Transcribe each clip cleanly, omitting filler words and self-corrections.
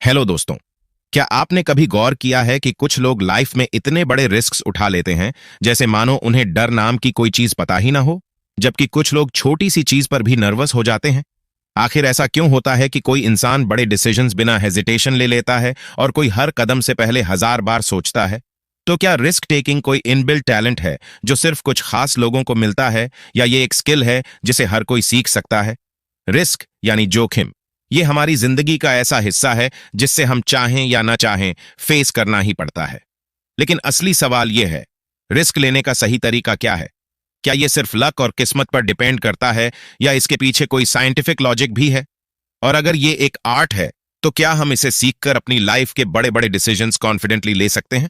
Hello दोस्तों। क्या आपने कभी गौर किया है कि कुछ लोग लाइफ में इतने बड़े रिस्क्स उठा लेते हैं जैसे मानो उन्हें डर नाम की कोई चीज पता ही ना हो, जबकि कुछ लोग छोटी सी चीज पर भी नर्वस हो जाते हैं। आखिर ऐसा क्यों होता है कि कोई इंसान बड़े डिसीजंस बिना हेजिटेशन ले लेता है और कोई हर कदम से पहले 1000 बार सोचता है? तो क्या रिस्क टेकिंग कोई इनबिल्ट टैलेंट है जो सिर्फ कुछ खास लोगों को मिलता है, या ये एक स्किल है जिसे हर कोई सीख सकता है? रिस्क यानी जोखिम, ये हमारी जिंदगी का ऐसा हिस्सा है जिससे हम चाहें या ना चाहें फेस करना ही पड़ता है। लेकिन असली सवाल यह है, रिस्क लेने का सही तरीका क्या है? क्या यह सिर्फ लक और किस्मत पर डिपेंड करता है, या इसके पीछे कोई साइंटिफिक लॉजिक भी है? और अगर ये एक आर्ट है, तो क्या हम इसे सीखकर अपनी लाइफ के बड़े बड़े डिसीजंस कॉन्फिडेंटली ले सकते हैं?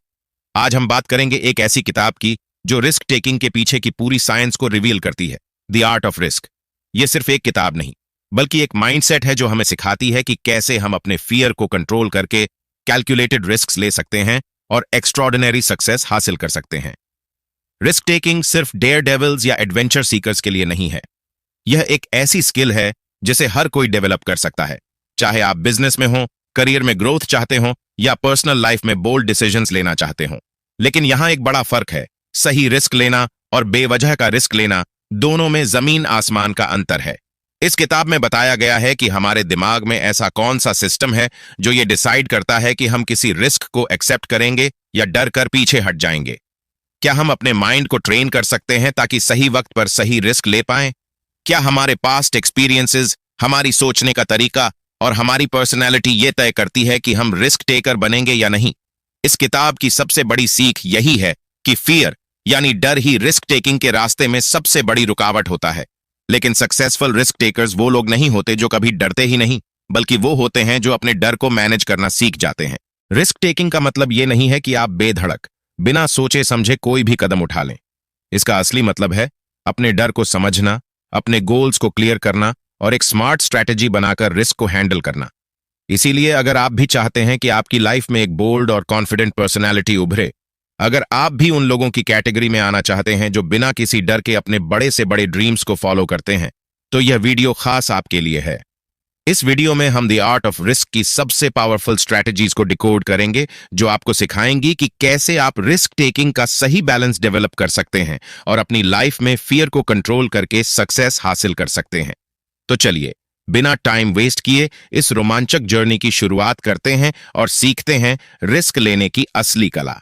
आज हम बात करेंगे एक ऐसी किताब की जो रिस्क टेकिंग के पीछे की पूरी साइंस को रिवील करती है, द आर्ट ऑफ रिस्क। ये सिर्फ एक किताब नहीं, बल्कि एक माइंडसेट है जो हमें सिखाती है कि कैसे हम अपने फियर को कंट्रोल करके कैलकुलेटेड रिस्क्स ले सकते हैं और एक्स्ट्रॉर्डिनरी सक्सेस हासिल कर सकते हैं। रिस्क टेकिंग सिर्फ डेयर डेविल्स या एडवेंचर सीकर्स के लिए नहीं है। यह एक ऐसी स्किल है जिसे हर कोई डेवलप कर सकता है, चाहे आप बिजनेस में हो, करियर में ग्रोथ चाहते हो, या पर्सनल लाइफ में बोल्ड डिसीजंस लेना चाहते हो। लेकिन यहां एक बड़ा फर्क है, सही रिस्क लेना और बेवजह का रिस्क लेना, दोनों में जमीन आसमान का अंतर है। इस किताब में बताया गया है कि हमारे दिमाग में ऐसा कौन सा सिस्टम है जो ये डिसाइड करता है कि हम किसी रिस्क को एक्सेप्ट करेंगे या डर कर पीछे हट जाएंगे। क्या हम अपने माइंड को ट्रेन कर सकते हैं ताकि सही वक्त पर सही रिस्क ले पाएं? क्या हमारे पास्ट एक्सपीरियंसेस, हमारी सोचने का तरीका और हमारी पर्सनैलिटी ये तय करती है कि हम रिस्क टेकर बनेंगे या नहीं? इस किताब की सबसे बड़ी सीख यही है कि फियर यानी डर ही रिस्क टेकिंग के रास्ते में सबसे बड़ी रुकावट होता है। लेकिन सक्सेसफुल रिस्क टेकर्स वो लोग नहीं होते जो कभी डरते ही नहीं, बल्कि वो होते हैं जो अपने डर को मैनेज करना सीख जाते हैं। रिस्क टेकिंग का मतलब ये नहीं है कि आप बेधड़क, बिना सोचे समझे कोई भी कदम उठा लें। इसका असली मतलब है अपने डर को समझना, अपने गोल्स को क्लियर करना और एक स्मार्ट स्ट्रैटेजी बनाकर रिस्क को हैंडल करना। इसीलिए अगर आप भी चाहते हैं कि आपकी लाइफ में एक बोल्ड और कॉन्फिडेंट पर्सनैलिटी उभरे, अगर आप भी उन लोगों की कैटेगरी में आना चाहते हैं जो बिना किसी डर के अपने बड़े से बड़े ड्रीम्स को फॉलो करते हैं, तो यह वीडियो खास आपके लिए है। इस वीडियो में हम द आर्ट ऑफ रिस्क की सबसे पावरफुल स्ट्रैटेजीज को डिकोड करेंगे, जो आपको सिखाएंगी कि कैसे आप रिस्क टेकिंग का सही बैलेंस डेवलप कर सकते हैं और अपनी लाइफ में फियर को कंट्रोल करके सक्सेस हासिल कर सकते हैं। तो चलिए, बिना टाइम वेस्ट किए इस रोमांचक जर्नी की शुरुआत करते हैं और सीखते हैं रिस्क लेने की असली कला।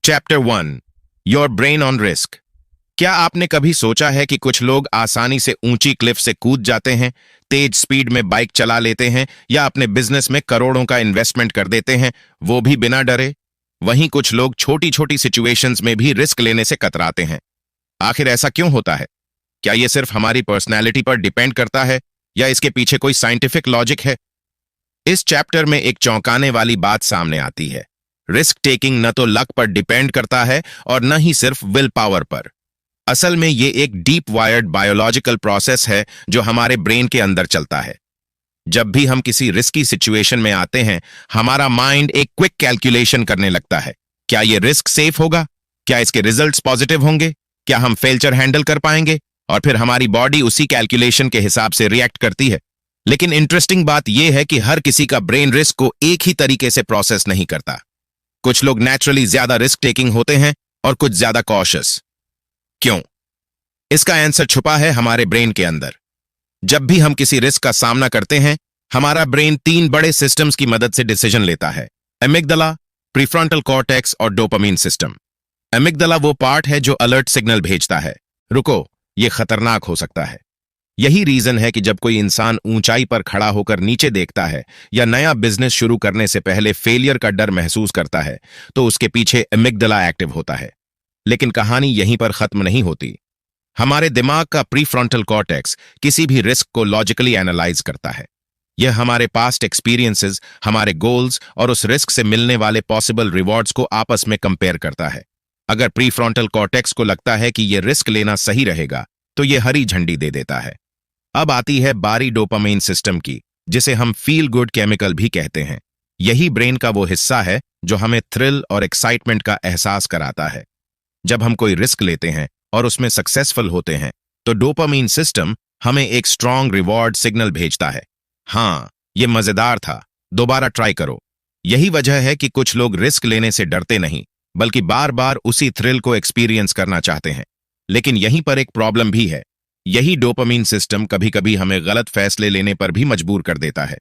Chapter 1, your brain on risk. क्या आपने कभी सोचा है कि कुछ लोग आसानी से ऊंची क्लिफ से कूद जाते हैं, तेज स्पीड में बाइक चला लेते हैं या अपने बिजनेस में करोड़ों का इन्वेस्टमेंट कर देते हैं, वो भी बिना डरे? वहीं कुछ लोग छोटी छोटी सिचुएशंस में भी रिस्क लेने से कतराते हैं। आखिर ऐसा क्यों होता है? क्या यह सिर्फ हमारी पर्सनैलिटी पर डिपेंड करता है, या इसके पीछे कोई साइंटिफिक लॉजिक है? इस चैप्टर में एक चौंकाने वाली बात सामने आती है। रिस्क टेकिंग न तो लक पर डिपेंड करता है और न ही सिर्फ विल पावर पर। असल में ये एक डीप वायर्ड बायोलॉजिकल प्रोसेस है जो हमारे ब्रेन के अंदर चलता है। जब भी हम किसी रिस्की सिचुएशन में आते हैं, हमारा माइंड एक क्विक कैलकुलेशन करने लगता है। क्या ये रिस्क सेफ होगा? क्या इसके रिजल्ट्स पॉजिटिव होंगे? क्या हम फेल्चर हैंडल कर पाएंगे? और फिर हमारी बॉडी उसी कैलकुलेशन के हिसाब से रिएक्ट करती है। लेकिन इंटरेस्टिंग बात यह है कि हर किसी का ब्रेन रिस्क को एक ही तरीके से प्रोसेस नहीं करता। कुछ लोग नेचुरली ज्यादा रिस्क टेकिंग होते हैं और कुछ ज्यादा कॉशियस। क्यों? इसका आंसर छुपा है हमारे ब्रेन के अंदर। जब भी हम किसी रिस्क का सामना करते हैं, हमारा ब्रेन 3 बड़े सिस्टम्स की मदद से डिसीजन लेता है: एमिगडाला, प्रीफ्रंटल कॉर्टेक्स और डोपामीन सिस्टम। एमिगडाला वो पार्ट है जो अलर्ट सिग्नल भेजता है, रुको, ये खतरनाक हो सकता है। यही रीजन है कि जब कोई इंसान ऊंचाई पर खड़ा होकर नीचे देखता है या नया बिजनेस शुरू करने से पहले फेलियर का डर महसूस करता है, तो उसके पीछे एमिगडाला एक्टिव होता है। लेकिन कहानी यहीं पर खत्म नहीं होती। हमारे दिमाग का प्रीफ्रंटल कॉर्टेक्स किसी भी रिस्क को लॉजिकली एनालाइज करता है। यह हमारे पास्ट एक्सपीरियंसेस, हमारे गोल्स और उस रिस्क से मिलने वाले पॉसिबल रिवॉर्ड्स को आपस में कंपेयर करता है। अगर प्रीफ्रंटल कॉर्टेक्स को लगता है कि यह रिस्क लेना सही रहेगा, तो यह हरी झंडी दे देता है। अब आती है बारी डोपामाइन सिस्टम की, जिसे हम फील गुड केमिकल भी कहते हैं। यही ब्रेन का वो हिस्सा है जो हमें थ्रिल और एक्साइटमेंट का एहसास कराता है। जब हम कोई रिस्क लेते हैं और उसमें सक्सेसफुल होते हैं, तो डोपामाइन सिस्टम हमें एक स्ट्रॉन्ग रिवॉर्ड सिग्नल भेजता है। हाँ, ये मजेदार था, दोबारा ट्राई करो। यही वजह है कि कुछ लोग रिस्क लेने से डरते नहीं, बल्कि बार बार उसी थ्रिल को एक्सपीरियंस करना चाहते हैं। लेकिन यहीं पर एक प्रॉब्लम भी है। यही डोपामीन सिस्टम कभी कभी हमें गलत फैसले लेने पर भी मजबूर कर देता है।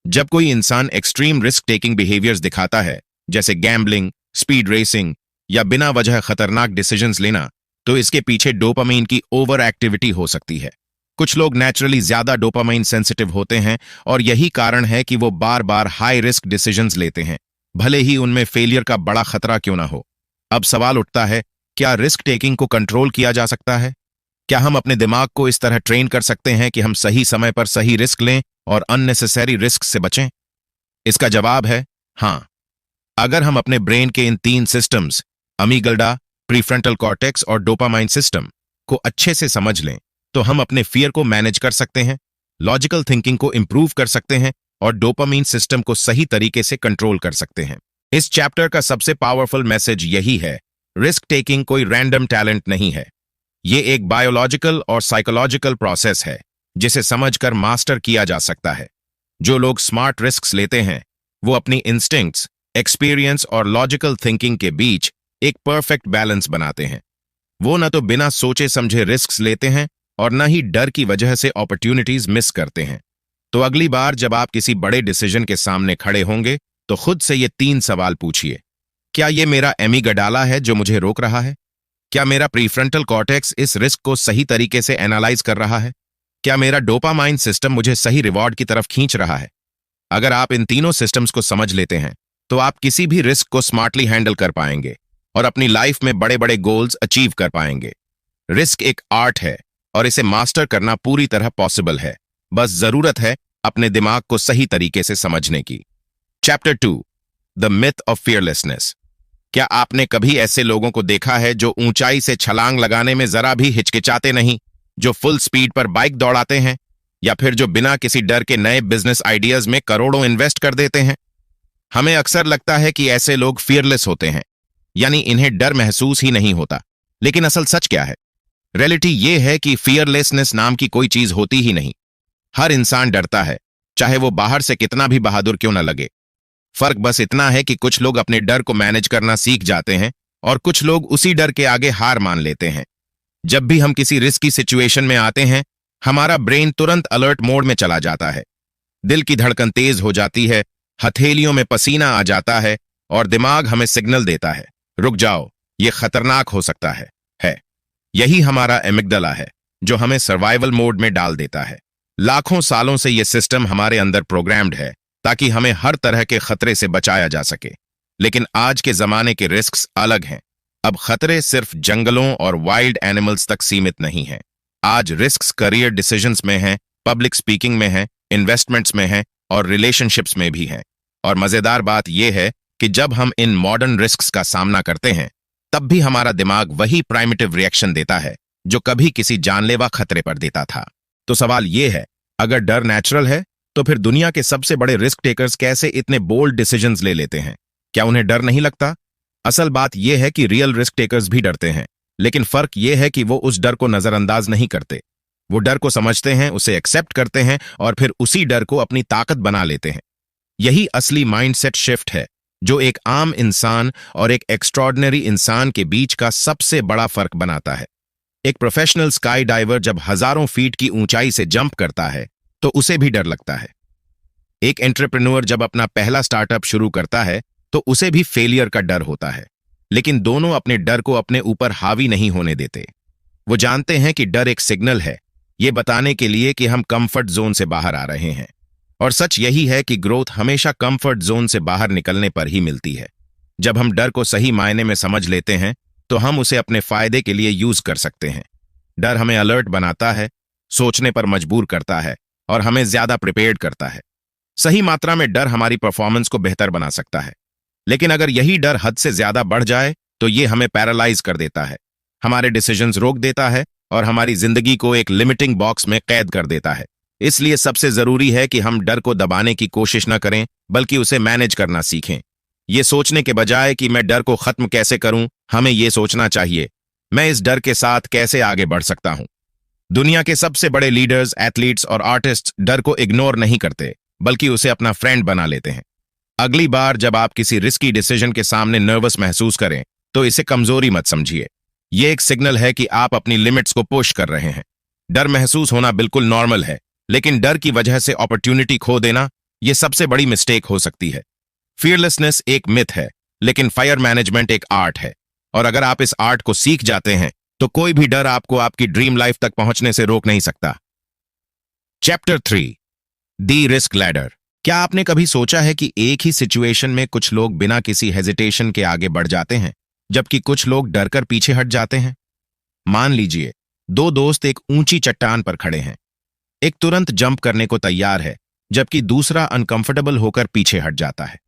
जब कोई इंसान एक्सट्रीम रिस्क टेकिंग बिहेवियर्स दिखाता है, जैसे गैम्बलिंग, स्पीड रेसिंग या बिना वजह खतरनाक डिसीजंस लेना, तो इसके पीछे डोपामीन की ओवर एक्टिविटी हो सकती है। कुछ लोग नेचुरली ज्यादा डोपामाइन सेंसिटिव होते हैं और यही कारण है कि वो बार बार हाई रिस्क डिसीजंस लेते हैं, भले ही उनमें फेलियर का बड़ा खतरा क्यों ना हो। अब सवाल उठता है, क्या रिस्क टेकिंग को कंट्रोल किया जा सकता है? क्या हम अपने दिमाग को इस तरह ट्रेन कर सकते हैं कि हम सही समय पर सही रिस्क लें और अननेसेसरी रिस्क से बचें? इसका जवाब है हां। अगर हम अपने ब्रेन के इन तीन सिस्टम्स, अमीगडाला, प्रीफ्रंटल कॉर्टेक्स और डोपामाइन सिस्टम को अच्छे से समझ लें, तो हम अपने फियर को मैनेज कर सकते हैं, लॉजिकल थिंकिंग को इंप्रूव कर सकते हैं और डोपामाइन सिस्टम को सही तरीके से कंट्रोल कर सकते हैं। इस चैप्टर का सबसे पावरफुल मैसेज यही है, रिस्क टेकिंग कोई रैंडम टैलेंट नहीं है। ये एक बायोलॉजिकल और साइकोलॉजिकल प्रोसेस है जिसे समझकर मास्टर किया जा सकता है। जो लोग स्मार्ट रिस्क्स लेते हैं, वो अपनी इंस्टिंक्ट्स, एक्सपीरियंस और लॉजिकल थिंकिंग के बीच एक परफेक्ट बैलेंस बनाते हैं। वो न तो बिना सोचे समझे रिस्क्स लेते हैं और न ही डर की वजह से अपॉर्चुनिटीज मिस करते हैं। तो अगली बार जब आप किसी बड़े डिसीजन के सामने खड़े होंगे, तो खुद से ये तीन सवाल पूछिए। क्या ये मेरा एमीगडाला है जो मुझे रोक रहा है? क्या मेरा प्रीफ्रंटल कॉर्टेक्स इस रिस्क को सही तरीके से एनालाइज कर रहा है? क्या मेरा डोपामाइन सिस्टम मुझे सही रिवॉर्ड की तरफ खींच रहा है? अगर आप इन तीनों सिस्टम्स को समझ लेते हैं, तो आप किसी भी रिस्क को स्मार्टली हैंडल कर पाएंगे और अपनी लाइफ में बड़े बड़े गोल्स अचीव कर पाएंगे। रिस्क एक आर्ट है और इसे मास्टर करना पूरी तरह पॉसिबल है। बस जरूरत है अपने दिमाग को सही तरीके से समझने की। Chapter 2, the myth of fearlessness. क्या आपने कभी ऐसे लोगों को देखा है जो ऊंचाई से छलांग लगाने में जरा भी हिचकिचाते नहीं, जो फुल स्पीड पर बाइक दौड़ाते हैं, या फिर जो बिना किसी डर के नए बिजनेस आइडियाज में करोड़ों इन्वेस्ट कर देते हैं? हमें अक्सर लगता है कि ऐसे लोग फियरलेस होते हैं, यानी इन्हें डर महसूस ही नहीं होता। लेकिन असल सच क्या है? रियलिटी ये है कि फियरलेसनेस नाम की कोई चीज होती ही नहीं। हर इंसान डरता है, चाहे वो बाहर से कितना भी बहादुर क्यों न लगे। फर्क बस इतना है कि कुछ लोग अपने डर को मैनेज करना सीख जाते हैं और कुछ लोग उसी डर के आगे हार मान लेते हैं। जब भी हम किसी रिस्की सिचुएशन में आते हैं, हमारा ब्रेन तुरंत अलर्ट मोड में चला जाता है। दिल की धड़कन तेज हो जाती है, हथेलियों में पसीना आ जाता है और दिमाग हमें सिग्नल देता है, रुक जाओ, ये खतरनाक हो सकता है। यही हमारा एमिगडाला है जो हमें सर्वाइवल मोड में डाल देता है। लाखों सालों से यह सिस्टम हमारे अंदर प्रोग्राम्ड है ताकि हमें हर तरह के खतरे से बचाया जा सके। लेकिन आज के जमाने के रिस्क्स अलग हैं। अब खतरे सिर्फ जंगलों और वाइल्ड एनिमल्स तक सीमित नहीं हैं। आज रिस्क्स करियर डिसीजंस में हैं, पब्लिक स्पीकिंग में हैं, इन्वेस्टमेंट्स में हैं और रिलेशनशिप्स में भी हैं। और मजेदार बात यह है कि जब हम इन मॉडर्न रिस्क्स का सामना करते हैं, तब भी हमारा दिमाग वही प्राइमिटिव रिएक्शन देता है जो कभी किसी जानलेवा खतरे पर देता था। तो सवाल यह है, अगर डर नेचुरल है, तो फिर दुनिया के सबसे बड़े रिस्क टेकर्स कैसे इतने बोल्ड डिसीजंस ले लेते हैं? क्या उन्हें डर नहीं लगता? असल बात यह है कि रियल रिस्क टेकर्स भी डरते हैं, लेकिन फर्क यह है कि वो उस डर को नजरअंदाज नहीं करते। वो डर को समझते हैं, उसे एक्सेप्ट करते हैं और फिर उसी डर को अपनी ताकत बना लेते हैं। यही असली माइंडसेट शिफ्ट है जो एक आम इंसान और एक एक्स्ट्रॉर्डिनरी इंसान के बीच का सबसे बड़ा फर्क बनाता है। एक प्रोफेशनल स्काई डाइवर जब हजारों फीट की ऊंचाई से जंप करता है, तो उसे भी डर लगता है। एक एंटरप्रेन्योर जब अपना पहला स्टार्टअप शुरू करता है, तो उसे भी फेलियर का डर होता है। लेकिन दोनों अपने डर को अपने ऊपर हावी नहीं होने देते। वो जानते हैं कि डर एक सिग्नल है, ये बताने के लिए कि हम कंफर्ट जोन से बाहर आ रहे हैं। और सच यही है कि ग्रोथ हमेशा कंफर्ट जोन से बाहर निकलने पर ही मिलती है। जब हम डर को सही मायने में समझ लेते हैं, तो हम उसे अपने फायदे के लिए यूज कर सकते हैं। डर हमें अलर्ट बनाता है, सोचने पर मजबूर करता है और हमें ज्यादा प्रिपेयर्ड करता है। सही मात्रा में डर हमारी परफॉर्मेंस को बेहतर बना सकता है। लेकिन अगर यही डर हद से ज्यादा बढ़ जाए, तो ये हमें पैरालाइज कर देता है, हमारे डिसीजंस रोक देता है और हमारी जिंदगी को एक लिमिटिंग बॉक्स में कैद कर देता है। इसलिए सबसे जरूरी है कि हम डर को दबाने की कोशिश न करें, बल्कि उसे मैनेज करना सीखें। ये सोचने के बजाय कि मैं डर को खत्म कैसे करूं, हमें ये सोचना चाहिए, मैं इस डर के साथ कैसे आगे बढ़ सकता हूं। दुनिया के सबसे बड़े लीडर्स, एथलीट्स और आर्टिस्ट्स डर को इग्नोर नहीं करते, बल्कि उसे अपना फ्रेंड बना लेते हैं। अगली बार जब आप किसी रिस्की डिसीजन के सामने नर्वस महसूस करें तो इसे कमजोरी मत समझिए। ये एक सिग्नल है कि आप अपनी लिमिट्स को पुश कर रहे हैं। डर महसूस होना बिल्कुल नॉर्मल है, लेकिन डर की वजह से अपॉर्चुनिटी खो देना यह सबसे बड़ी मिस्टेक हो सकती है। फियरलेसनेस एक मिथ है, लेकिन फायर मैनेजमेंट एक आर्ट है, और अगर आप इस आर्ट को सीख जाते हैं तो कोई भी डर आपको आपकी ड्रीम लाइफ तक पहुंचने से रोक नहीं सकता। Chapter 3, the risk ladder. क्या आपने कभी सोचा है कि एक ही सिचुएशन में कुछ लोग बिना किसी हेजिटेशन के आगे बढ़ जाते हैं, जबकि कुछ लोग डरकर पीछे हट जाते हैं? मान लीजिए 2 दोस्त एक ऊंची चट्टान पर खड़े हैं। एक तुरंत जंप करने को तैयार है, जबकि दूसरा अनकंफर्टेबल होकर पीछे हट जाता है।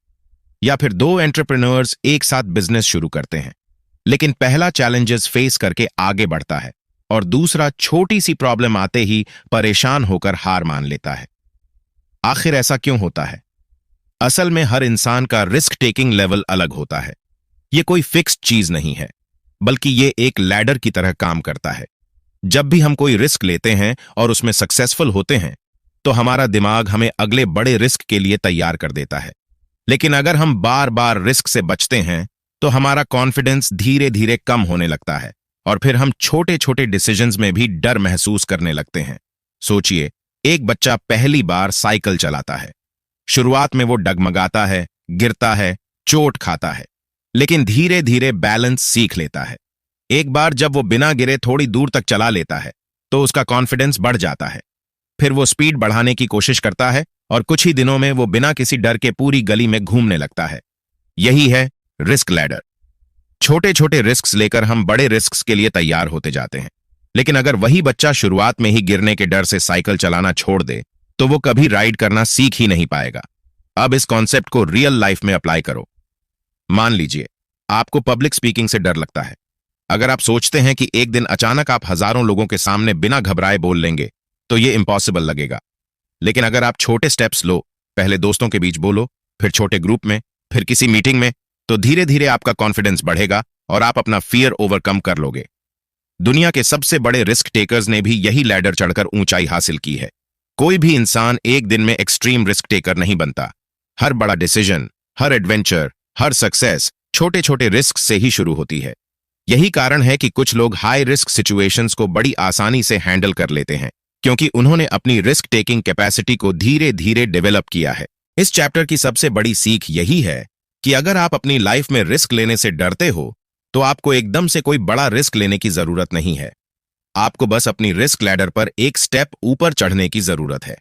या फिर 2 एंटरप्रेन्योर्स एक साथ बिजनेस शुरू करते हैं, लेकिन पहला चैलेंजेस फेस करके आगे बढ़ता है और दूसरा छोटी सी प्रॉब्लम आते ही परेशान होकर हार मान लेता है। आखिर ऐसा क्यों होता है? असल में हर इंसान का रिस्क टेकिंग लेवल अलग होता है। यह कोई फिक्स्ड चीज नहीं है, बल्कि यह एक लैडर की तरह काम करता है। जब भी हम कोई रिस्क लेते हैं और उसमें सक्सेसफुल होते हैं, तो हमारा दिमाग हमें अगले बड़े रिस्क के लिए तैयार कर देता है। लेकिन अगर हम बार बार रिस्क से बचते हैं, तो हमारा कॉन्फिडेंस धीरे धीरे कम होने लगता है और फिर हम छोटे छोटे डिसीजंस में भी डर महसूस करने लगते हैं। सोचिए, एक बच्चा पहली बार साइकिल चलाता है। शुरुआत में वो डगमगाता है, गिरता है, चोट खाता है, लेकिन धीरे धीरे बैलेंस सीख लेता है। एक बार जब वो बिना गिरे थोड़ी दूर तक चला लेता है, तो उसका कॉन्फिडेंस बढ़ जाता है। फिर वो स्पीड बढ़ाने की कोशिश करता है और कुछ ही दिनों में वो बिना किसी डर के पूरी गली में घूमने लगता है। यही है रिस्क लैडर। छोटे छोटे रिस्क्स लेकर हम बड़े रिस्क्स के लिए तैयार होते जाते हैं। लेकिन अगर वही बच्चा शुरुआत में ही गिरने के डर से साइकिल चलाना छोड़ दे, तो वो कभी राइड करना सीख ही नहीं पाएगा। अब इस कॉन्सेप्ट को रियल लाइफ में अप्लाई करो। मान लीजिए आपको पब्लिक स्पीकिंग से डर लगता है। अगर आप सोचते हैं कि एक दिन अचानक आप हजारों लोगों के सामने बिना घबराए बोल लेंगे, तो ये इम्पॉसिबल लगेगा। लेकिन अगर आप छोटे स्टेप्स लो, पहले दोस्तों के बीच बोलो, फिर छोटे ग्रुप में, फिर किसी मीटिंग में, तो धीरे धीरे आपका कॉन्फिडेंस बढ़ेगा और आप अपना फियर ओवरकम कर लोगे। दुनिया के सबसे बड़े रिस्क टेकर्स ने भी यही लैडर चढ़कर ऊंचाई हासिल की है। कोई भी इंसान एक दिन में एक्सट्रीम रिस्क टेकर नहीं बनता। हर बड़ा डिसीजन, हर एडवेंचर, हर सक्सेस छोटे छोटे रिस्क से ही शुरू होती है। यही कारण है कि कुछ लोग हाई रिस्क सिचुएशंस को बड़ी आसानी से हैंडल कर लेते हैं, क्योंकि उन्होंने अपनी रिस्क टेकिंग कैपेसिटी को धीरे धीरे डेवलप किया है। इस चैप्टर की सबसे बड़ी सीख यही है कि अगर आप अपनी लाइफ में रिस्क लेने से डरते हो, तो आपको एकदम से कोई बड़ा रिस्क लेने की जरूरत नहीं है। आपको बस अपनी रिस्क लैडर पर एक स्टेप ऊपर चढ़ने की जरूरत है।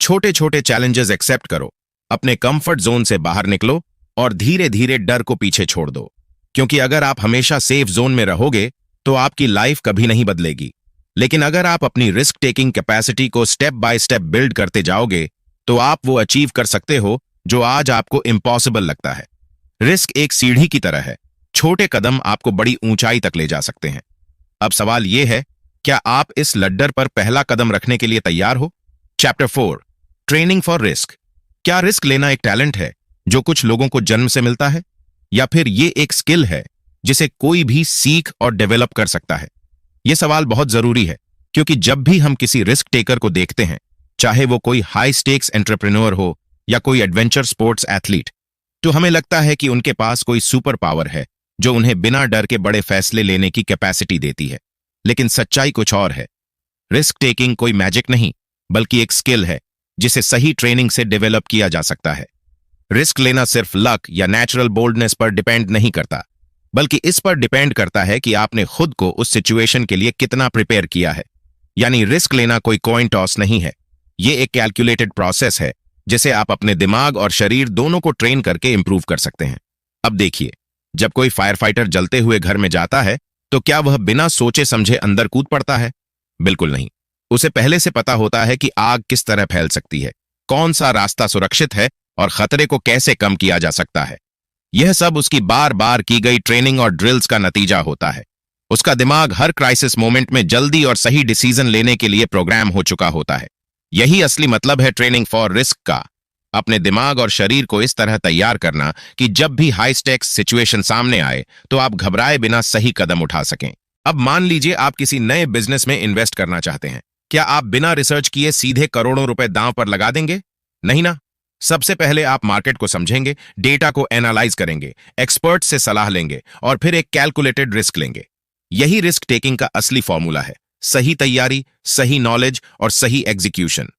छोटे छोटे चैलेंजेस एक्सेप्ट करो, अपने कंफर्ट जोन से बाहर निकलो और धीरे धीरे डर को पीछे छोड़ दो। क्योंकि अगर आप हमेशा सेफ जोन में रहोगे, तो आपकी लाइफ कभी नहीं बदलेगी। लेकिन अगर आप अपनी रिस्क टेकिंग कैपेसिटी को स्टेप बाय स्टेप बिल्ड करते जाओगे, तो आप वो अचीव कर सकते हो जो आज आपको इम्पॉसिबल लगता है। रिस्क एक सीढ़ी की तरह है, छोटे कदम आपको बड़ी ऊंचाई तक ले जा सकते हैं। अब सवाल यह है, क्या आप इस लड्डर पर पहला कदम रखने के लिए तैयार हो? Chapter 4, training for risk. क्या रिस्क लेना एक टैलेंट है जो कुछ लोगों को जन्म से मिलता है, या फिर ये एक स्किल है जिसे कोई भी सीख और डेवलप कर सकता है? यह सवाल बहुत जरूरी है, क्योंकि जब भी हम किसी रिस्क टेकर को देखते हैं, चाहे वो कोई हाई स्टेक्स एंटरप्रेन्योर हो या कोई एडवेंचर स्पोर्ट्स एथलीट, तो हमें लगता है कि उनके पास कोई सुपर पावर है जो उन्हें बिना डर के बड़े फैसले लेने की कैपेसिटी देती है। लेकिन सच्चाई कुछ और है। रिस्क टेकिंग कोई मैजिक नहीं, बल्कि एक स्किल है जिसे सही ट्रेनिंग से डेवलप किया जा सकता है। रिस्क लेना सिर्फ लक या नेचुरल बोल्डनेस पर डिपेंड नहीं करता, बल्कि इस पर डिपेंड करता है कि आपने खुद को उस सिचुएशन के लिए कितना प्रिपेयर किया है। यानी रिस्क लेना कोई कॉइन टॉस नहीं है, ये एक कैलकुलेटेड प्रोसेस है जिसे आप अपने दिमाग और शरीर दोनों को ट्रेन करके इंप्रूव कर सकते हैं। अब देखिए, जब कोई फायर फाइटर जलते हुए घर में जाता है, तो क्या वह बिना सोचे समझे अंदर कूद पड़ता है? बिल्कुल नहीं। उसे पहले से पता होता है कि आग किस तरह फैल सकती है, कौन सा रास्ता सुरक्षित है और खतरे को कैसे कम किया जा सकता है। यह सब उसकी बार बार की गई ट्रेनिंग और ड्रिल्स का नतीजा होता है। उसका दिमाग हर क्राइसिस मोमेंट में जल्दी और सही डिसीजन लेने के लिए प्रोग्राम हो चुका होता है। यही असली मतलब है ट्रेनिंग फॉर रिस्क का। अपने दिमाग और शरीर को इस तरह तैयार करना कि जब भी हाई स्टेक्स सिचुएशन सामने आए, तो आप घबराए बिना सही कदम उठा सकें। अब मान लीजिए आप किसी नए बिजनेस में इन्वेस्ट करना चाहते हैं। क्या आप बिना रिसर्च किए सीधे करोड़ों रुपए दांव पर लगा देंगे? नहीं ना। सबसे पहले आप मार्केट को समझेंगे, डेटा को एनालाइज करेंगे, एक्सपर्ट से सलाह लेंगे और फिर एक कैलकुलेटेड रिस्क लेंगे। यही रिस्क टेकिंग का असली फॉर्मूला है। सही तैयारी, सही नॉलेज और सही एग्जीक्यूशन।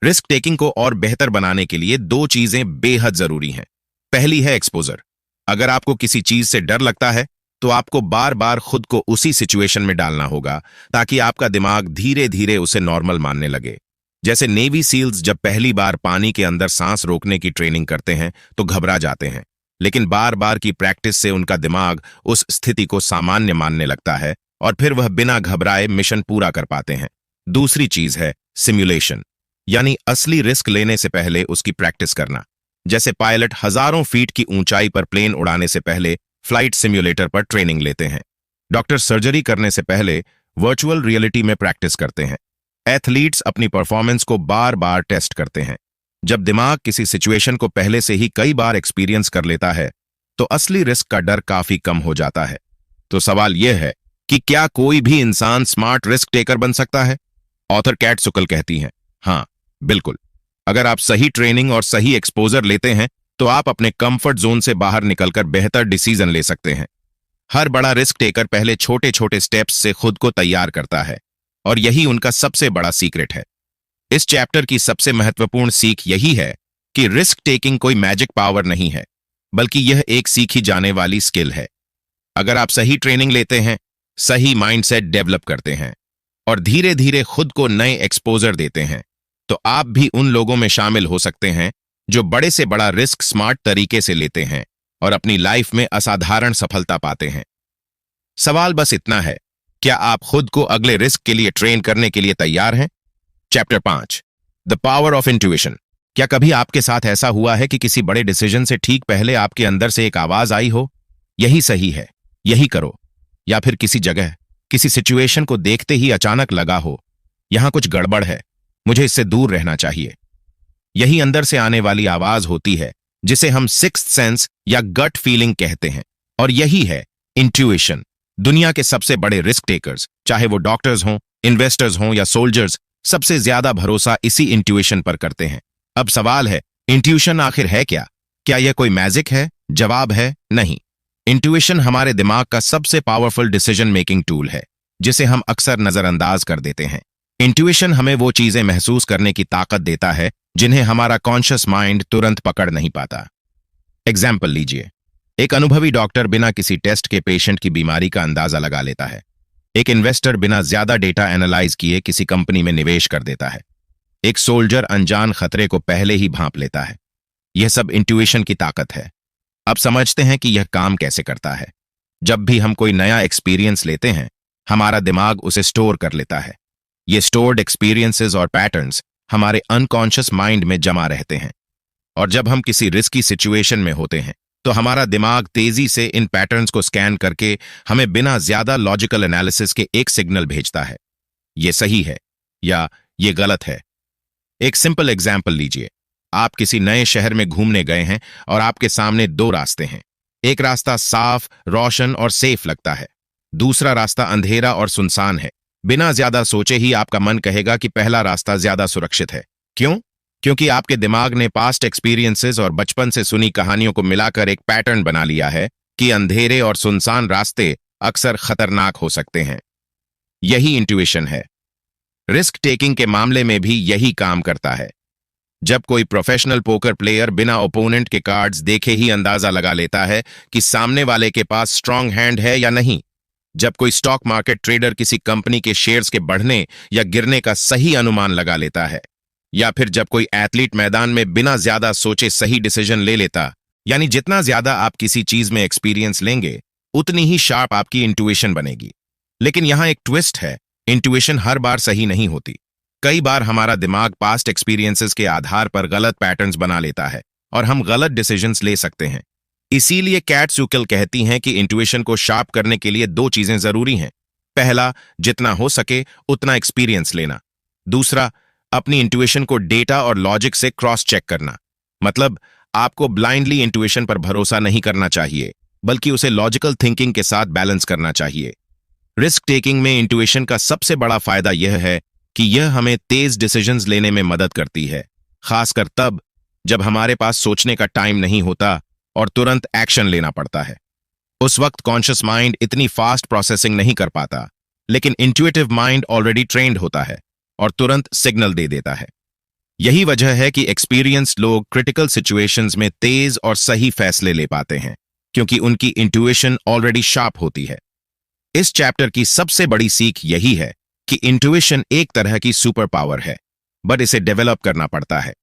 रिस्क टेकिंग को और बेहतर बनाने के लिए दो चीजें बेहद जरूरी हैं। पहली है एक्सपोजर। अगर आपको किसी चीज से डर लगता है तो आपको बार बार खुद को उसी सिचुएशन में डालना होगा ताकि आपका दिमाग धीरे धीरे उसे नॉर्मल मानने लगे। जैसे नेवी सील्स जब पहली बार पानी के अंदर सांस रोकने की ट्रेनिंग करते हैं तो घबरा जाते हैं, लेकिन बार बार की प्रैक्टिस से उनका दिमाग उस स्थिति को सामान्य मानने लगता है और फिर वह बिना घबराए मिशन पूरा कर पाते हैं। दूसरी चीज है सिमुलेशन, यानी असली रिस्क लेने से पहले उसकी प्रैक्टिस करना। जैसे पायलट हजारों फीट की ऊंचाई पर प्लेन उड़ाने से पहले फ्लाइट सिम्युलेटर पर ट्रेनिंग लेते हैं। डॉक्टर सर्जरी करने से पहले वर्चुअल रियलिटी में प्रैक्टिस करते हैं। एथलीट्स अपनी परफॉर्मेंस को बार बार टेस्ट करते हैं। जब दिमाग किसी सिचुएशन को पहले से ही कई बार एक्सपीरियंस कर लेता है तो असली रिस्क का डर काफी कम हो जाता है। तो सवाल यह है कि क्या कोई भी इंसान स्मार्ट रिस्क टेकर बन सकता है? ऑथर कैट सुकल कहती हैं, हाँ बिल्कुल। अगर आप सही ट्रेनिंग और सही एक्सपोजर लेते हैं तो आप अपने कंफर्ट जोन से बाहर निकलकर बेहतर डिसीजन ले सकते हैं। हर बड़ा रिस्क टेकर पहले छोटे छोटे स्टेप्स से खुद को तैयार करता है और यही उनका सबसे बड़ा सीक्रेट है। इस चैप्टर की सबसे महत्वपूर्ण सीख यही है कि रिस्क टेकिंग कोई मैजिक पावर नहीं है, बल्कि यह एक सीखी जाने वाली स्किल है। अगर आप सही ट्रेनिंग लेते हैं, सही माइंडसेट डेवलप करते हैं और धीरे धीरे खुद को नए एक्सपोजर देते हैं तो आप भी उन लोगों में शामिल हो सकते हैं जो बड़े से बड़ा रिस्क स्मार्ट तरीके से लेते हैं और अपनी लाइफ में असाधारण सफलता पाते हैं। सवाल बस इतना है, क्या आप खुद को अगले रिस्क के लिए ट्रेन करने के लिए तैयार हैं? Chapter 5, the power of intuition. क्या कभी आपके साथ ऐसा हुआ है कि किसी बड़े डिसीजन से ठीक पहले आपके अंदर से एक आवाज आई हो, यही सही है, यही करो, या फिर किसी जगह किसी सिचुएशन को देखते ही अचानक लगा हो, यहां कुछ गड़बड़ है, मुझे इससे दूर रहना चाहिए। यही अंदर से आने वाली आवाज होती है जिसे हम सिक्स्थ सेंस या गट फीलिंग कहते हैं, और यही है इंट्यूशन। दुनिया के सबसे बड़े रिस्क टेकर्स, चाहे वो डॉक्टर्स हों, इन्वेस्टर्स हों या सोल्जर्स, सबसे ज्यादा भरोसा इसी इंट्यूशन पर करते हैं। अब सवाल है, इंट्यूशन आखिर है क्या? क्या यह कोई मैजिक है? जवाब है नहीं। इंट्यूशन हमारे दिमाग का सबसे पावरफुल डिसीजन मेकिंग टूल है जिसे हम अक्सर नजरअंदाज कर देते हैं। इंट्यूशन हमें वो चीजें महसूस करने की ताकत देता है जिन्हें हमारा कॉन्शियस माइंड तुरंत पकड़ नहीं पाता। एग्जाम्पल लीजिए, एक अनुभवी डॉक्टर बिना किसी टेस्ट के पेशेंट की बीमारी का अंदाजा लगा लेता है। एक इन्वेस्टर बिना ज्यादा डेटा एनालाइज किए किसी कंपनी में निवेश कर देता है। एक सोल्जर अनजान खतरे को पहले ही भांप लेता है। यह सब इंट्यूशन की ताकत है। अब समझते हैं कि यह काम कैसे करता है। जब भी हम कोई नया एक्सपीरियंस लेते हैं, हमारा दिमाग उसे स्टोर कर लेता है। ये स्टोर्ड एक्सपीरियंसेस और पैटर्न्स हमारे अनकॉन्शियस माइंड में जमा रहते हैं, और जब हम किसी रिस्की सिचुएशन में होते हैं तो हमारा दिमाग तेजी से इन पैटर्न्स को स्कैन करके हमें बिना ज्यादा लॉजिकल एनालिसिस के एक सिग्नल भेजता है, ये सही है या ये गलत है। एक सिंपल एग्जाम्पल लीजिए, आप किसी नए शहर में घूमने गए हैं और आपके सामने दो रास्ते हैं। एक रास्ता साफ, रोशन और सेफ लगता है, दूसरा रास्ता अंधेरा और सुनसान है। बिना ज्यादा सोचे ही आपका मन कहेगा कि पहला रास्ता ज्यादा सुरक्षित है। क्यों? क्योंकि आपके दिमाग ने पास्ट एक्सपीरियंसेस और बचपन से सुनी कहानियों को मिलाकर एक पैटर्न बना लिया है कि अंधेरे और सुनसान रास्ते अक्सर खतरनाक हो सकते हैं। यही इंट्यूशन है। रिस्क टेकिंग के मामले में भी यही काम करता है। जब कोई प्रोफेशनल पोकर प्लेयर बिना ओपोनेंट के कार्ड्स देखे ही अंदाजा लगा लेता है कि सामने वाले के पास स्ट्रांग हैंड है या नहीं, जब कोई स्टॉक मार्केट ट्रेडर किसी कंपनी के शेयर्स के बढ़ने या गिरने का सही अनुमान लगा लेता है, या फिर जब कोई एथलीट मैदान में बिना ज्यादा सोचे सही डिसीजन ले लेता, यानी जितना ज्यादा आप किसी चीज में एक्सपीरियंस लेंगे उतनी ही शार्प आपकी इंट्यूशन बनेगी। लेकिन यहां एक ट्विस्ट है, इंट्यूशन हर बार सही नहीं होती। कई बार हमारा दिमाग पास्ट एक्सपीरियंसेस के आधार पर गलत पैटर्न्स बना लेता है और हम गलत डिसीजंस ले सकते हैं। इसीलिए कैट सुकल कहती हैं कि इंट्यूशन को शार्प करने के लिए दो चीजें जरूरी हैं। पहला, जितना हो सके उतना एक्सपीरियंस लेना। दूसरा, अपनी इंट्यूशन को डेटा और लॉजिक से क्रॉस चेक करना। मतलब आपको ब्लाइंडली इंट्यूशन पर भरोसा नहीं करना चाहिए, बल्कि उसे लॉजिकल थिंकिंग के साथ बैलेंस करना चाहिए। रिस्क टेकिंग में इंट्यूशन का सबसे बड़ा फायदा यह है कि यह हमें तेज डिसीजंस लेने में मदद करती है, खासकर तब जब हमारे पास सोचने का टाइम नहीं होता और तुरंत एक्शन लेना पड़ता है। उस वक्त कॉन्शियस माइंड इतनी फास्ट प्रोसेसिंग नहीं कर पाता, लेकिन इंट्यूटिव माइंड ऑलरेडी ट्रेंड होता है और तुरंत सिग्नल दे देता है। यही वजह है कि एक्सपीरियंस्ड लोग क्रिटिकल सिचुएशंस में तेज और सही फैसले ले पाते हैं, क्योंकि उनकी इंट्यूशन ऑलरेडी शार्प होती है। इस चैप्टर की सबसे बड़ी सीख यही है कि इंट्यूशन एक तरह की सुपर पावर है, बट इसे डेवलप करना पड़ता है।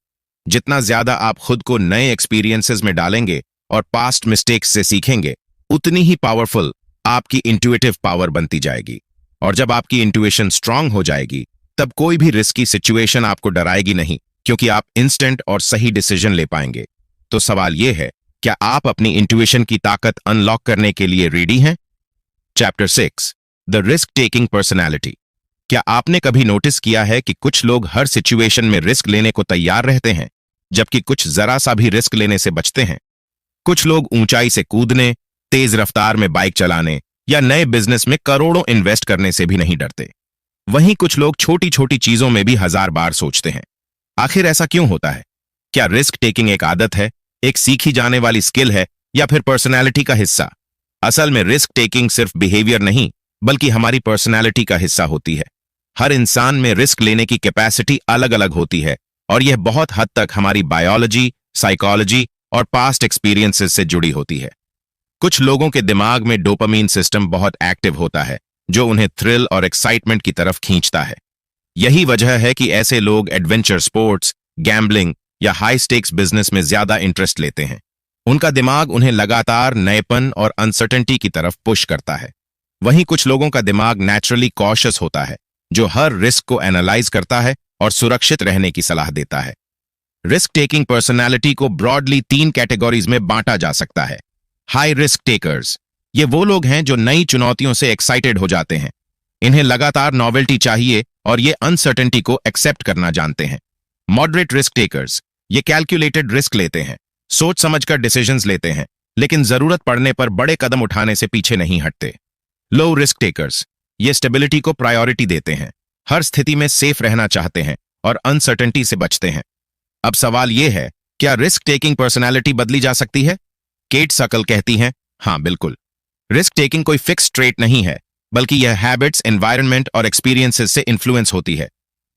जितना ज्यादा आप खुद को नए एक्सपीरियंसेस में डालेंगे और पास्ट मिस्टेक्स से सीखेंगे, उतनी ही पावरफुल आपकी इंट्यूटिव पावर बनती जाएगी। और जब आपकी इंट्यूशन स्ट्रांग हो जाएगी, तब कोई भी रिस्की सिचुएशन आपको डराएगी नहीं, क्योंकि आप इंस्टेंट और सही डिसीजन ले पाएंगे। तो सवाल यह है, क्या आप अपनी इंट्यूशन की ताकत अनलॉक करने के लिए रेडी हैं? Chapter 6, the risk taking personality. क्या आपने कभी नोटिस किया है कि कुछ लोग हर सिचुएशन में रिस्क लेने को तैयार रहते हैं, जबकि कुछ जरा सा भी रिस्क लेने से बचते हैं? कुछ लोग ऊंचाई से कूदने, तेज रफ्तार में बाइक चलाने या नए बिजनेस में करोड़ों इन्वेस्ट करने से भी नहीं डरते। वहीं कुछ लोग छोटी छोटी चीजों में भी 1000 बार सोचते हैं। आखिर ऐसा क्यों होता है? क्या रिस्क टेकिंग एक आदत है, एक सीखी जाने वाली स्किल है, या फिर पर्सनैलिटी का हिस्सा? असल में रिस्क टेकिंग सिर्फ बिहेवियर नहीं, बल्कि हमारी पर्सनैलिटी का हिस्सा होती है। हर इंसान में रिस्क लेने की कैपेसिटी अलग अलग होती है, और यह बहुत हद तक हमारी बायोलॉजी, साइकोलॉजी और पास्ट एक्सपीरियंसेस से जुड़ी होती है। कुछ लोगों के दिमाग में डोपामीन सिस्टम बहुत एक्टिव होता है, जो उन्हें थ्रिल और एक्साइटमेंट की तरफ खींचता है। यही वजह है कि ऐसे लोग एडवेंचर स्पोर्ट्स, गैम्बलिंग या हाई स्टेक्स बिजनेस में ज्यादा इंटरेस्ट लेते हैं। उनका दिमाग उन्हें लगातार नएपन और अनसर्टेनिटी की तरफ पुश करता है। वहीं कुछ लोगों का दिमाग नेचुरली कॉशियस होता है, जो हर रिस्क को एनालाइज करता है और सुरक्षित रहने की सलाह देता है। रिस्क टेकिंग पर्सनैलिटी को ब्रॉडली 3 कैटेगरीज में बांटा जा सकता है। हाई रिस्क टेकर्स, ये वो लोग हैं जो नई चुनौतियों से एक्साइटेड हो जाते हैं। इन्हें लगातार नॉवेल्टी चाहिए और ये अनसर्टेनिटी को एक्सेप्ट करना जानते हैं। मॉडरेट रिस्क टेकर्स, ये कैलकुलेटेड रिस्क लेते हैं, सोच समझकर डिसीजंस लेते हैं, लेकिन जरूरत पड़ने पर बड़े कदम उठाने से पीछे नहीं हटते। लो रिस्क टेकर्स, ये स्टेबिलिटी को प्रायोरिटी देते हैं, हर स्थिति में सेफ रहना चाहते हैं और अनसर्टेनिटी से बचते हैं। अब सवाल यह है, क्या रिस्क टेकिंग पर्सनैलिटी बदली जा सकती है? केट सकल कहती हैं, हाँ बिल्कुल। रिस्क टेकिंग कोई फिक्स ट्रेट नहीं है, बल्कि यह हैबिट्स, एनवायरनमेंट और एक्सपीरियंसेस से इन्फ्लुएंस होती है।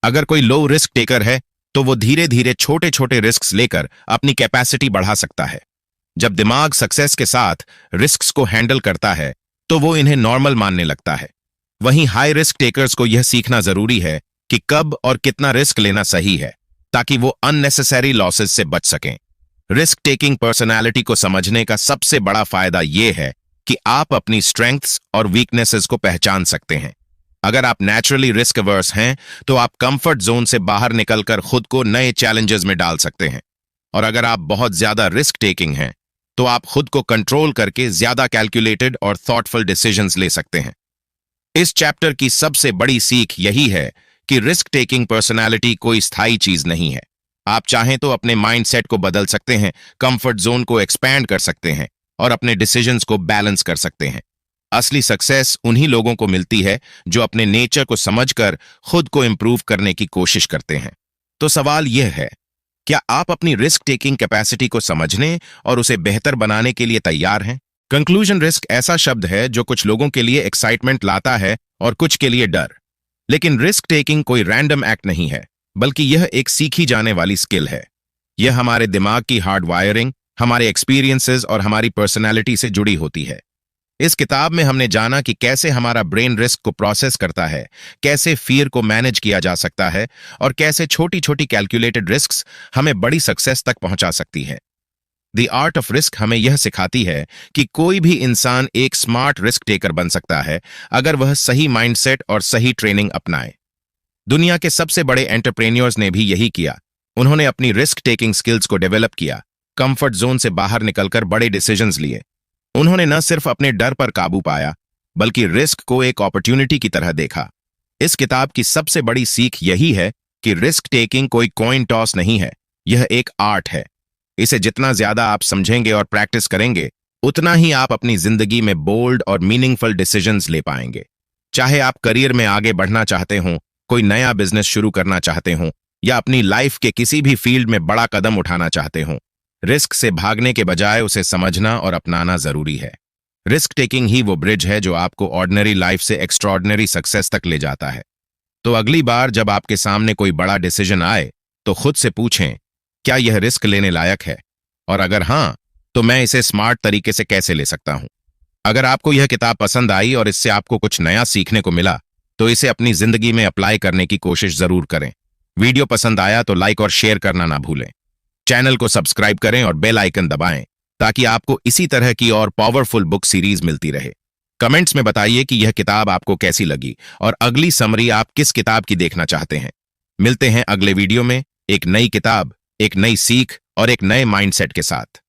अगर कोई लो रिस्क टेकर है, तो वो धीरे धीरे छोटे छोटे रिस्क लेकर अपनी कैपेसिटी बढ़ा सकता है। जब दिमाग सक्सेस के साथ रिस्क को हैंडल करता है, तो वो इन्हें नॉर्मल मानने लगता है। वहीं हाई रिस्क टेकर्स को यह सीखना जरूरी है कि कब और कितना रिस्क लेना सही है, ताकि वो अननेसेसरी लॉसेस से बच सकें। रिस्क टेकिंग पर्सनैलिटी को समझने का सबसे बड़ा फायदा यह है कि आप अपनी स्ट्रेंथ्स और वीकनेसेस को पहचान सकते हैं। अगर आप नेचुरली रिस्क अवर्स हैं, तो आप कंफर्ट जोन से बाहर निकलकर खुद को नए चैलेंजेस में डाल सकते हैं। और अगर आप बहुत ज्यादा रिस्क टेकिंग हैं, तो आप खुद को कंट्रोल करके ज्यादा कैलकुलेटेड और थॉटफुल डिसीजंस ले सकते हैं। इस चैप्टर की सबसे बड़ी सीख यही है कि रिस्क टेकिंग पर्सनैलिटी कोई स्थायी चीज नहीं है। आप चाहें तो अपने माइंडसेट को बदल सकते हैं, कंफर्ट जोन को एक्सपैंड कर सकते हैं और अपने डिसीजंस को बैलेंस कर सकते हैं। असली सक्सेस उन्हीं लोगों को मिलती है जो अपने नेचर को समझकर खुद को इंप्रूव करने की कोशिश करते हैं। तो सवाल यह है, क्या आप अपनी रिस्क टेकिंग कैपेसिटी को समझने और उसे बेहतर बनाने के लिए तैयार हैं? कंक्लूजन, रिस्क ऐसा शब्द है जो कुछ लोगों के लिए एक्साइटमेंट लाता है और कुछ के लिए डर। लेकिन रिस्क टेकिंग कोई रैंडम एक्ट नहीं है, बल्कि यह एक सीखी जाने वाली स्किल है। यह हमारे दिमाग की हार्ड वायरिंग, हमारे एक्सपीरियंसेस और हमारी पर्सनैलिटी से जुड़ी होती है। इस किताब में हमने जाना कि कैसे हमारा ब्रेन रिस्क को प्रोसेस करता है, कैसे फियर को मैनेज किया जा सकता है और कैसे छोटी छोटी कैलकुलेटेड रिस्क्स हमें बड़ी सक्सेस तक पहुंचा सकती है। द आर्ट ऑफ रिस्क हमें यह सिखाती है कि कोई भी इंसान एक स्मार्ट रिस्क टेकर बन सकता है, अगर वह सही माइंडसेट और सही ट्रेनिंग अपनाए। दुनिया के सबसे बड़े एंटरप्रेन्योर्स ने भी यही किया। उन्होंने अपनी रिस्क टेकिंग स्किल्स को डेवलप किया, कंफर्ट जोन से बाहर निकलकर बड़े डिसीजंस लिए। उन्होंने न सिर्फ अपने डर पर काबू पाया, बल्कि रिस्क को एक अपॉर्चुनिटी की तरह देखा। इस किताब की सबसे बड़ी सीख यही है कि रिस्क टेकिंग कोई कॉइन टॉस नहीं है, यह एक आर्ट है। इसे जितना ज्यादा आप समझेंगे और प्रैक्टिस करेंगे, उतना ही आप अपनी जिंदगी में बोल्ड और मीनिंगफुल डिसीजंस ले पाएंगे। चाहे आप करियर में आगे बढ़ना चाहते हों, कोई नया बिजनेस शुरू करना चाहते हों या अपनी लाइफ के किसी भी फील्ड में बड़ा कदम उठाना चाहते हो, रिस्क से भागने के बजाय उसे समझना और अपनाना जरूरी है। रिस्क टेकिंग ही वो ब्रिज है जो आपको ऑर्डिनरी लाइफ से एक्स्ट्रॉर्डिनरी सक्सेस तक ले जाता है। तो अगली बार जब आपके सामने कोई बड़ा डिसीजन आए तो खुद से पूछें, क्या यह रिस्क लेने लायक है, और अगर हाँ, तो मैं इसे स्मार्ट तरीके से कैसे ले सकता हूं। अगर आपको यह किताब पसंद आई और इससे आपको कुछ नया सीखने को मिला, तो इसे अपनी जिंदगी में अप्लाई करने की कोशिश जरूर करें। वीडियो पसंद आया तो लाइक और शेयर करना ना भूलें। चैनल को सब्सक्राइब करें और बेल आइकन दबाएं ताकि आपको इसी तरह की और पावरफुल बुक सीरीज मिलती रहे। कमेंट्स में बताइए कि यह किताब आपको कैसी लगी और अगली समरी आप किस किताब की देखना चाहते हैं। मिलते हैं अगले वीडियो में एक नई किताब, एक नई सीख और एक नए माइंडसेट के साथ।